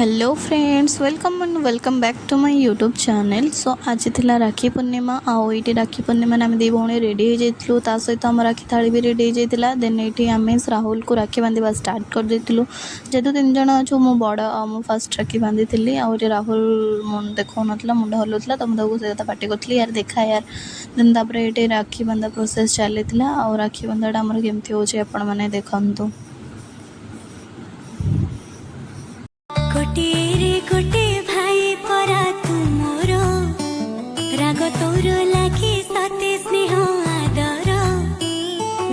Hello friends welcome back to my YouTube channel. So आज थिला राखी पूर्णिमा आउ ये राखी पूर्णिमा आम दी भौणी रेडी हो जाइलु ता सहित आम राखी थाली भी रेडी हो जाइला। देन ये आम राहुल को राखी बांधा स्टार्ट कर देलु जेहेतु तीन जन अच्छु मु बड़ मु फास्ट राखी बांधी थी आउ राहुल देखा ना मुंड हल्ला तो मुझे से पार्टी करी यार देखा यार। देन तापर ये राखी बांधा प्रोसेस चली आउ राखी बांधाटा आमर केमती हो आपण मैंने देखु। गोटे भाई परा तुमर राग तोर लागे सते स्नेह आदर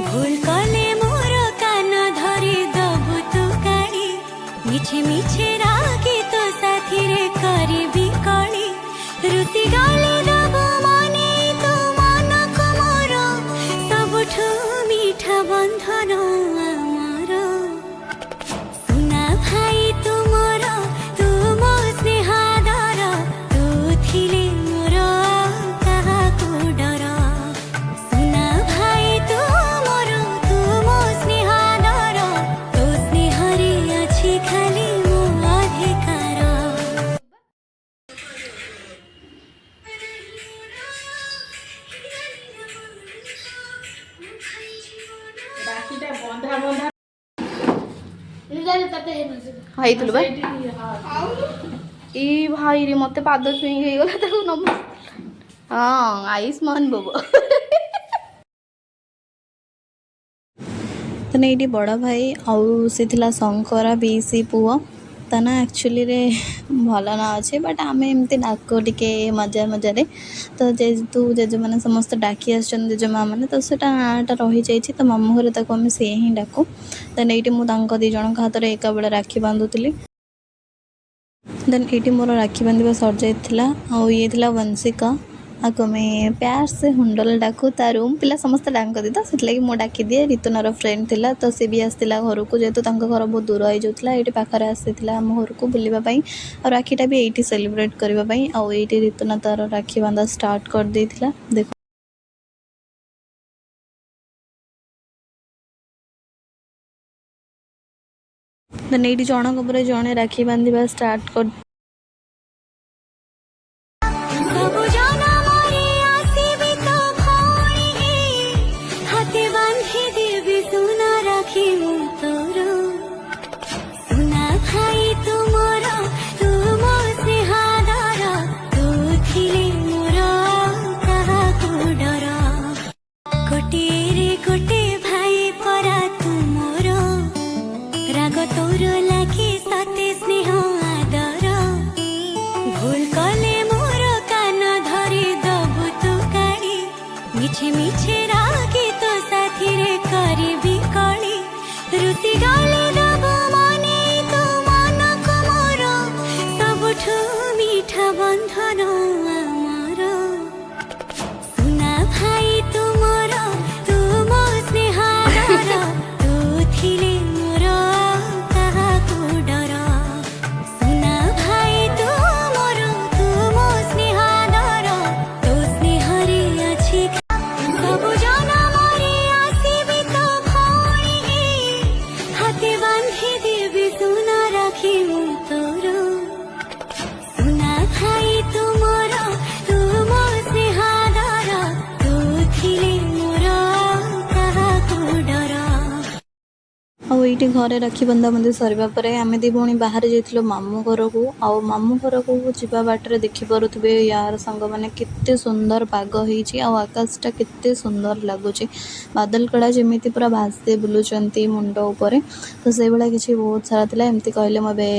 भूल कले मोर कान धरी दबु तु काढ़ी मिछे मिछे रागी तो साथी रे करी कली रुति गले दबु मने तू मन को मोर सबुठु मीठा बंधन आमर सुना भाई तुमर भाई भाई रे मत पाद छुई गला हाँ आयुष्मान बाबू तो ये बड़ भाई आउ से शंकरा बीसी पुओ ता ना एक्चुअली रे भल ना अच्छे बट आम एमती डाक टिके मजा मजारे तो जेहेतु जेजे मैंने समस्त डाकी आसछन जेजेमा मैंने तो सेटा नाटा रही जाइए तो मामू घरे ताको आम से ही डाकू। देन ये मुझे दी जन हाथ में एका बेले राखी बांधुली। देन ये मोर राखी बांधा सर जाइला आउ ये वंशिका आको मैं प्यार से हुंडल डाकू ता रूम पिला समस्त डाकती तो से मो डाकी दिए ऋतुनार फ्रेंड थिला तो सी भी आसला घर को जेहेतु घर बहुत दूर हो जाता ये पाखे आसी आम घर को बुलवाई और राखीटा भी ये सेलिब्रेट करने आउ ये ऋतुना तार राखी बांधा स्टार्ट कर देथिला। देखो देन ये जनक पर जड़े राखी बांधा स्टार्ट कर गोटे भाई परा तुमर राग तोर लागे सते स्नेह आदर भूल कले मोर कान धरी दबु तु काढ़ी मिछे मिछे रागी तो साथी रे करी कली रुति गले दबु मने तू मन को मोर सबुठु मीठा बंधन आमर सुना भाई तुमर ये घरे राखी बंधा बंधी सरवा पर आम दी भौणी बाहर जाइलु मामू घर को आउ मामू घर को जीवा बाटर देखिपे यार सांग मैंने केते सुंदर पाग होइछि आउ आकाशटा केते सुंदर लगुच बादल कड़ा जमी पूरा भासे बुलूंट मुंड उपर तो से भाया किसी बहुत सारा था एमती कहले मुझे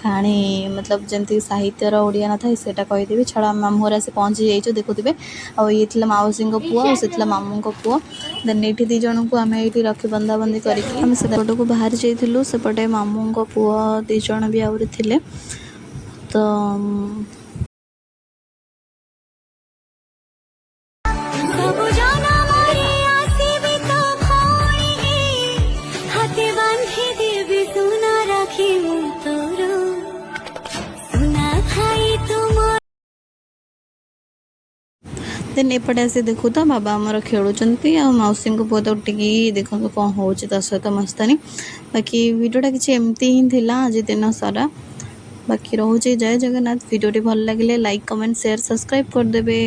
कहानी मतलब जमी साहित्यर ओडिया न था सेटा कहीदेवी छड़ा मामू घर आसी पहुँची जाइए देखुवे आउ ये माउसी पुओ से मामू पुओ। देन ये दी जन को आम ये राखी बंधा बंधी करके सेपट को बाहर जाइलु सेपटे मामू पुओ दी जन भी आहरी थिले तो देन एपटे आसी देखु तो बाबा आमर खेलुंट आ मौसी को पुआ तो टी देखो कौन हो सहित मस्तानी बाकी भिडियोटा किसी एमती ही थी आज दिन सारा ବାକି ରହୁଛି ଜୟ ଜଗନ୍ନାଥ। ଭିଡ଼ିଓଟି ଭଲ ଲାଗିଲେ ଲାଇକ୍ କମେଣ୍ଟ ସେୟାର ସବସ୍କ୍ରାଇବ୍ କରିଦେବେ।